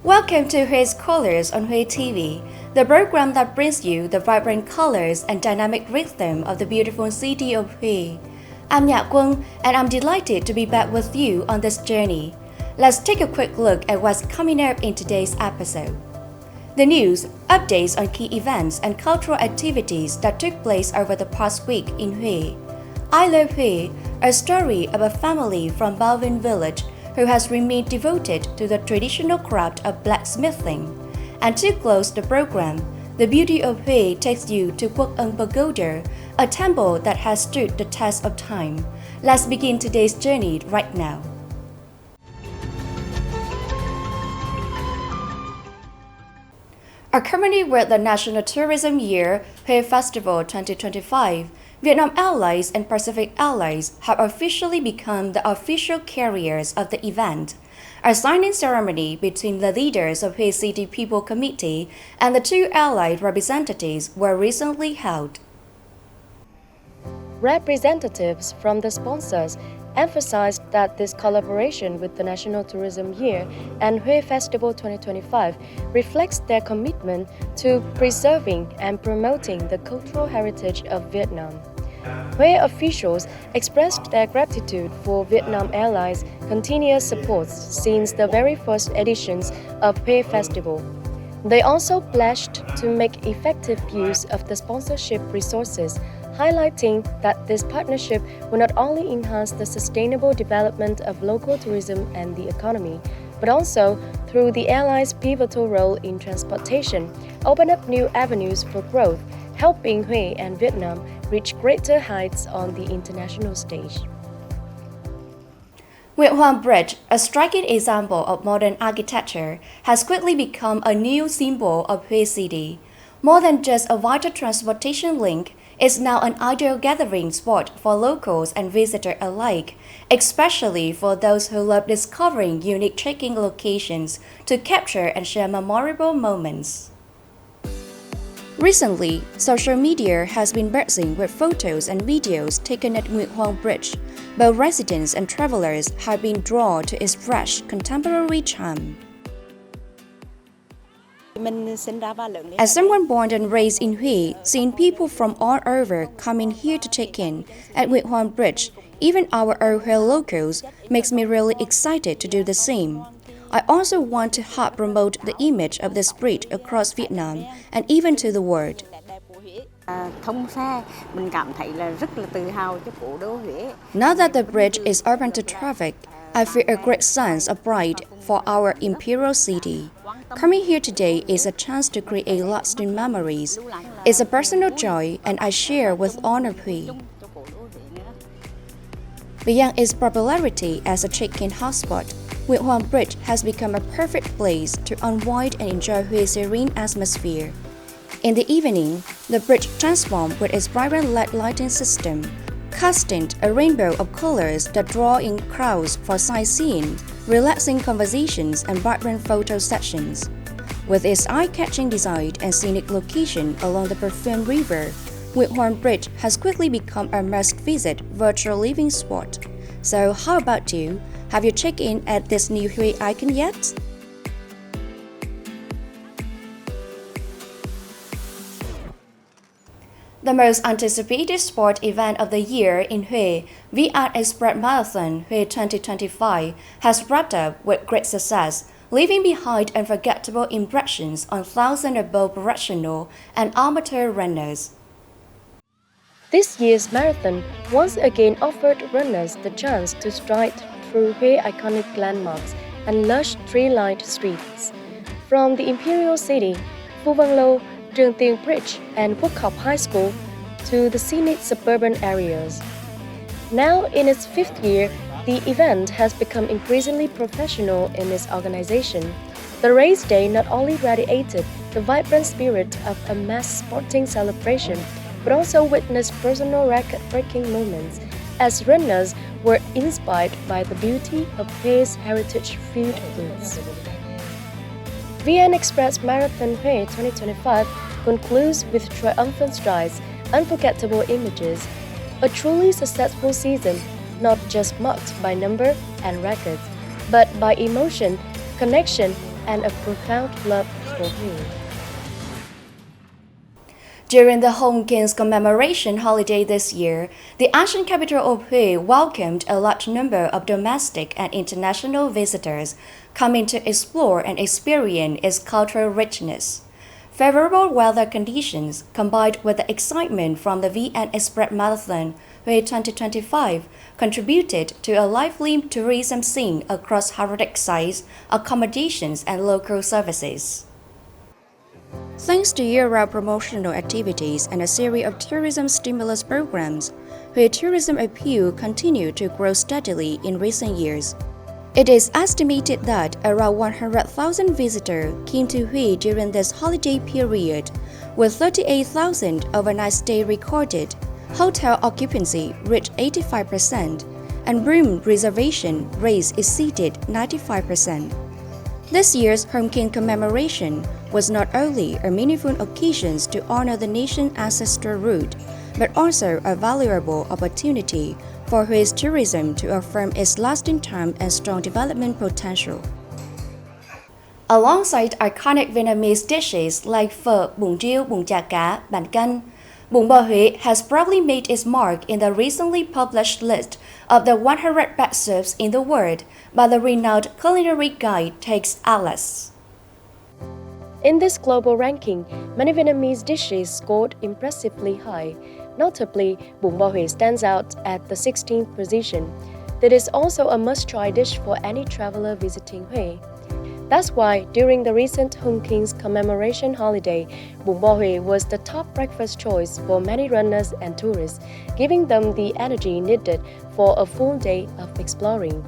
Welcome to Huet's Colors on huetv, the program that brings you the vibrant colors and dynamic rhythm of the beautiful city of Huet. I'm Nhã Quân, and I'm delighted to be back with you on this journey. Let's take a quick look at what's coming up in today's episode. The news, updates on key events and cultural activities that took place over the past week in Huet. I Love Huet, a story of a family from Balvin village who has remained devoted to the traditional craft of blacksmithing. And to close the program, the beauty of Huet takes you to Quốc Ân Pagoda, a temple that has stood the test of time. Let's begin today's journey right now. Accompanied with the National Tourism Year, Huet Festival 2025, Vietnam Airlines and Pacific Airlines have officially become the official carriers of the event. A signing ceremony between the leaders of Huet City People Committee and the two airline representatives were recently held. Representatives from the sponsors emphasized that this collaboration with the National Tourism Year and Huet Festival 2025 reflects their commitment to preserving and promoting the cultural heritage of Vietnam. Huet officials expressed their gratitude for Vietnam Airlines' continuous support since the very first editions of Huet Festival. They also pledged to make effective use of the sponsorship resources, highlighting that this partnership will not only enhance the sustainable development of local tourism and the economy, but also, through the airline's pivotal role in transportation, open up new avenues for growth, helping Huet and Vietnam reach greater heights on the international stage. Nguyễn Hoàng Bridge, a striking example of modern architecture, has quickly become a new symbol of Huet City. More than just a vital transportation link, it's now an ideal gathering spot for locals and visitors alike, especially for those who love discovering unique trekking locations to capture and share memorable moments. Recently, social media has been buzzing with photos and videos taken at Nguyễn Hoàng Bridge. Both residents and travelers have been drawn to its fresh, contemporary charm. As someone born and raised in Huet, seeing people from all over coming here to check in at Nguyễn Hoàng Bridge, even our own Huet locals, makes me really excited to do the same. I also want to help promote the image of this bridge across Vietnam and even to the world. Now that the bridge is open to traffic, I feel a great sense of pride for our imperial city. Coming here today is a chance to create lasting memories. It's a personal joy and I share with all of Huet. Beyond its popularity as a check-in hotspot, Nguyễn Hoàng Bridge has become a perfect place to unwind and enjoy Huet's serene atmosphere. In the evening, the bridge transformed with its vibrant LED lighting system, casting a rainbow of colors that draw in crowds for sightseeing, relaxing conversations, and vibrant photo sessions. With its eye-catching design and scenic location along the perfumed river, Nguyễn Hoàng Bridge has quickly become a must-visit virtual living spot. So how about you? Have you checked in at this new Huet icon yet? The most anticipated sport event of the year in Huet, VR Express Marathon Huet 2025, has wrapped up with great success, leaving behind unforgettable impressions on thousands of both professional and amateur runners. This year's marathon once again offered runners the chance to stride through Huet iconic landmarks and lush tree-lined streets. From the Imperial City, Phu Văn Lâu, Trường Tiền Bridge, and Quốc Học High School to the scenic suburban areas. Now in its fifth year, the event has become increasingly professional in its organization. The race day not only radiated the vibrant spirit of a mass sporting celebration, but also witnessed personal record-breaking moments as runners were inspired by the beauty of Huet's heritage food foods. VN Express Marathon Huet 2025 concludes with triumphant strides, unforgettable images, a truly successful season, not just marked by number and records, but by emotion, connection, and a profound love for Hui. During the Home King's commemoration holiday this year, the ancient capital of Hui welcomed a large number of domestic and international visitors coming to explore and experience its cultural richness. Favorable weather conditions, combined with the excitement from the VN Express Marathon Hui 2025, contributed to a lively tourism scene across heritage sites, accommodations, and local services. Thanks to year-round promotional activities and a series of tourism stimulus programs, Hui tourism appeal continued to grow steadily in recent years. It is estimated that around 100,000 visitors came to Hui during this holiday period, with 38,000 overnight stays recorded. Hotel occupancy reached 85%, and room reservation rates exceeded 95%. This year's Home King commemoration was not only a meaningful occasion to honor the nation's ancestral root, but also a valuable opportunity for Hui's tourism to affirm its lasting charm and strong development potential. Alongside iconic Vietnamese dishes like phở, bún riêu, bún chả cá, bánh canh, Bún bò Huế has probably made its mark in the recently published list of the 100 best soups in the world by the renowned culinary guide Takes Atlas. In this global ranking, many Vietnamese dishes scored impressively high. Notably, bún bò Huế stands out at the 16th position. It is also a must-try dish for any traveler visiting Huế. That's why, during the recent Hung King's commemoration holiday, bún bò Huế was the top breakfast choice for many runners and tourists, giving them the energy needed for a full day of exploring.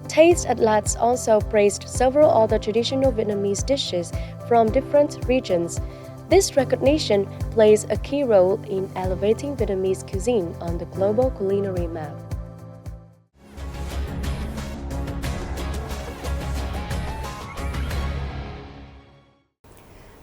Taste Atlas also praised several other traditional Vietnamese dishes from different regions. This recognition plays a key role in elevating Vietnamese cuisine on the global culinary map.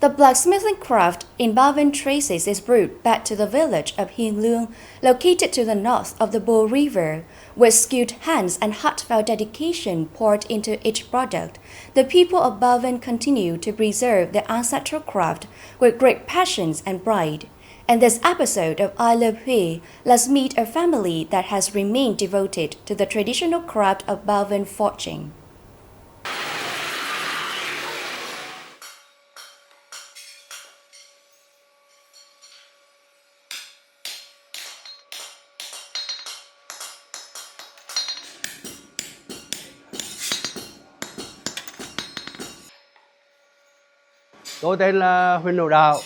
The blacksmithing craft in Ba Vinh traces its root back to the village of Hiền Lương, located to the north of the Bo River. With skilled hands and heartfelt dedication poured into each product, the people of Ba Vinh continue to preserve their ancestral craft with great passion and pride. In this episode of I Love Hui, let's meet a family that has remained devoted to the traditional craft of Ba Vinh forging. Tôi tên là Huỳnh Hữu Đạo,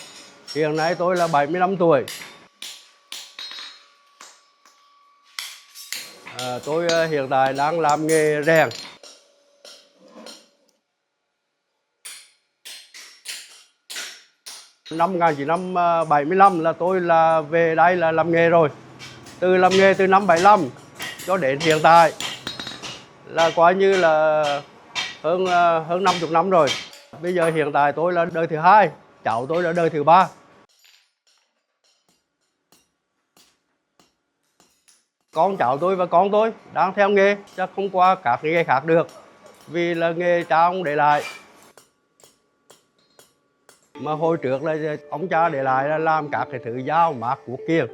hiện nay tôi là 75 tuổi. Tôi hiện tại đang làm nghề rèn. Năm 1975 là tôi về đây là làm nghề rồi. Làm nghề từ năm 75 cho đến hiện tại là coi như là hơn 50 năm rồi. Bây giờ hiện tại tôi là đời thứ hai, cháu tôi là đời thứ ba. Con cháu tôi và con tôi đang theo nghề, chắc không qua các nghề khác được, vì là nghề cha ông để lại. Mà hồi trước là ông cha để lại là làm các cái thứ dao, mác, cuốc kiềng.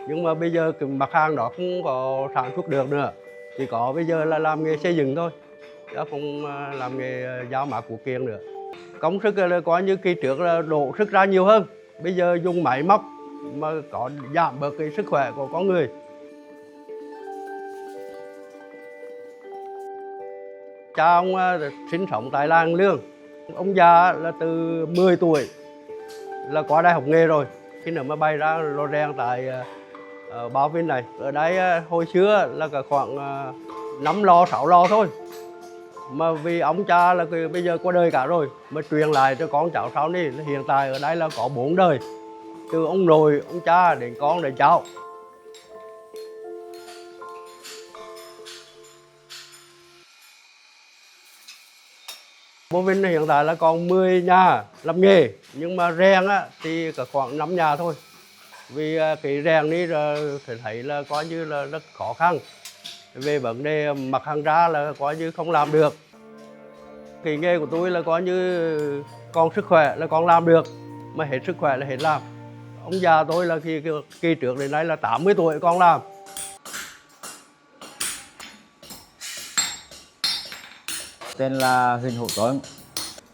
Nhưng mà bây giờ cái mặt hàng đó không có sản xuất được nữa, chỉ có bây giờ là làm nghề xây dựng thôi, chứ không làm nghề dao, mác, cuốc kiềng nữa. Công sức là coi như kỳ trước là đổ sức ra nhiều hơn, bây giờ dùng máy móc mà có giảm bớt cái sức khỏe của con người. Cha ông sinh sống tại làng Lương. Ông già là từ 10 tuổi là qua đây học nghề rồi. Khi nữa mà bay ra lò rèn tại Ba Vinh này. Ở đây hồi xưa là khoảng 5 lò, 6 lò thôi. Mà vì ông cha là bây giờ qua đời cả rồi, mà truyền lại cho con cháu sau này. Hiện tại ở đây là có 4 đời, từ ông nội, ông cha đến con đến cháu. Ba Vinh hiện tại là còn 10 nhà làm nghề, nhưng mà rèn thì có khoảng 5 nhà thôi. Vì cái rèn này thấy là coi như là rất khó khăn. Về vấn đề mặt hàng ra là coi như không làm được. Cái nghề của tôi là coi như còn sức khỏe là còn làm được, mà hết sức khỏe là hết làm. Ông già tôi là kỳ trước đến nay là 80 tuổi còn làm. Tên là Huỳnh Hữu Tuấn.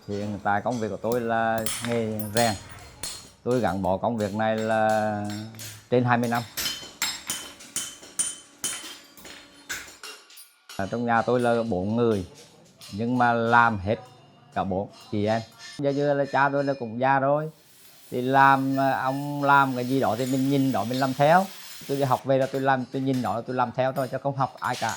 Hiện tại công việc của tôi là nghề rèn. Tôi gắn bó công việc này là trên 20 năm. Trong nhà tôi là 4 người, nhưng mà làm hết cả 4 chị em. Giờ là cha tôi là cũng già rồi, thì làm ông làm cái gì đó thì mình nhìn đó mình làm theo. Tôi đi học về là tôi nhìn đó tôi làm theo thôi, chứ không học ai cả.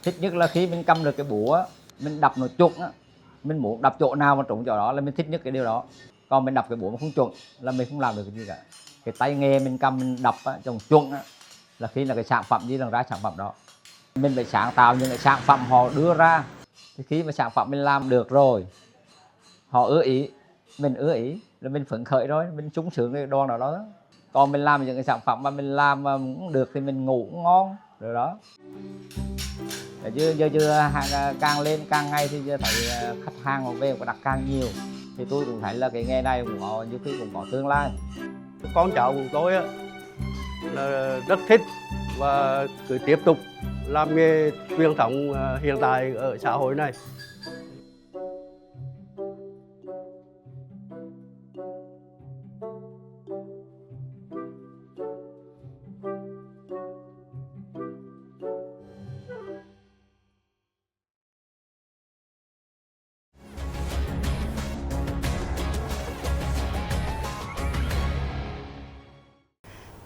Thích nhất là khi mình cầm được cái búa, mình đập nó chuẩn á, mình muốn đập chỗ nào mà trúng chỗ đó là mình thích nhất cái điều đó. Còn mình đập cái búa mà không chuẩn là mình không làm được cái gì cả. Cái tay nghề mình cầm mình đập á, trong chuẩn á, là khi là cái sản phẩm gì là ra sản phẩm đó. Mình phải sáng tạo những cái sản phẩm họ đưa ra. Thì khi mà sản phẩm mình làm được rồi, họ ưa ý, mình ưa ý, là mình phấn khởi rồi, mình sung sướng cái đoàn đó. Còn mình làm những cái sản phẩm mà mình làm mà cũng được thì mình ngủ cũng ngon rồi đó. Giờ càng lên càng ngày thì giờ thấy khách hàng họ về đặt càng nhiều, thì tôi cũng thấy là cái nghề này cũng có nhiều khi cũng có tương lai. Con cháu của tôi á, là rất thích và cứ tiếp tục làm nghề truyền thống hiện tại ở xã hội này.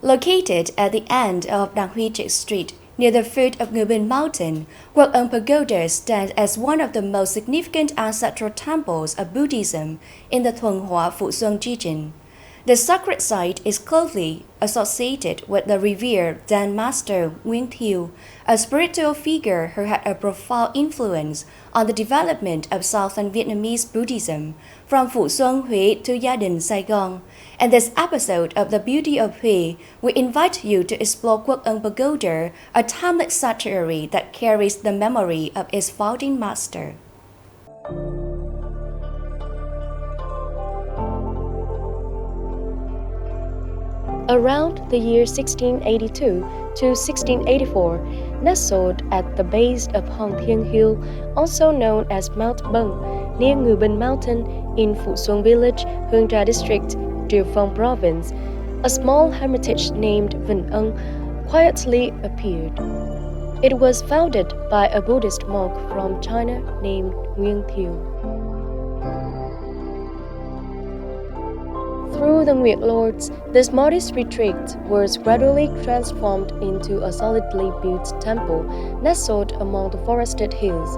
Located at the end of Đăng Street, near the foot of Người Bình Mountain, Quốc Ân Pagoda stands as one of the most significant ancestral temples of Buddhism in the Thuận Hóa Phụ Xuân region. The sacred site is closely associated with the revered Zen master Nguyễn Thieu, a spiritual figure who had a profound influence on the development of Southern Vietnamese Buddhism, from Phụ Xuân, Huế to Gia Đình, Saigon. In this episode of The Beauty of Huế, we invite you to explore Quốc Ân Pagoda, a timeless sanctuary that carries the memory of its founding master. Around the year 1682 to 1684, nestled at the base of Hồng Thiên Hill, also known as Mount Bông, near Người Bình Mountain in Phụ Xuân Village, Hương Trà District, Điều Phong Province, a small hermitage named Vinh Ân quietly appeared. It was founded by a Buddhist monk from China named Nguyễn Thieu. Through the Nguyệt Lords, this modest retreat was gradually transformed into a solidly built temple nestled among the forested hills.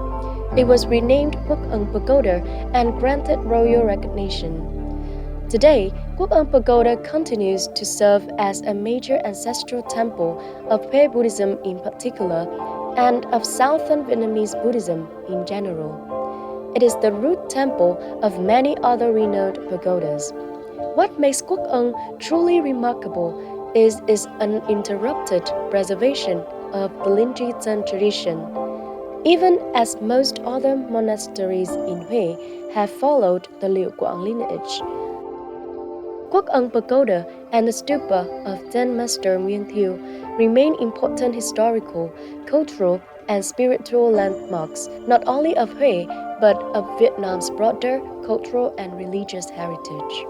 It was renamed Quốc Ân Pagoda and granted royal recognition. Today, Quốc Ân Pagoda continues to serve as a major ancestral temple of Huế Buddhism in particular, and of Southern Vietnamese Buddhism in general. It is the root temple of many other renowned pagodas. What makes Quốc Ân truly remarkable is its uninterrupted preservation of the Linh tradition, even as most other monasteries in Huế have followed the Liễu Quảng lineage. Quốc Ân Pagoda and the stupa of Zen Master Nguyễn Thieu remain important historical, cultural, and spiritual landmarks not only of Huế but of Vietnam's broader cultural and religious heritage.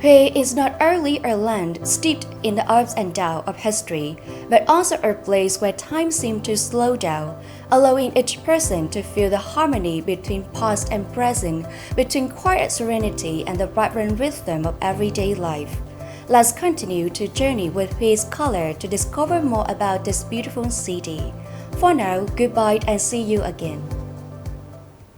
Huế is not only a land steeped in the ups and downs of history, but also a place where time seems to slow down, allowing each person to feel the harmony between past and present, between quiet serenity and the vibrant rhythm of everyday life. Let's continue to journey with Hué's color to discover more about this beautiful city. For now, goodbye and see you again.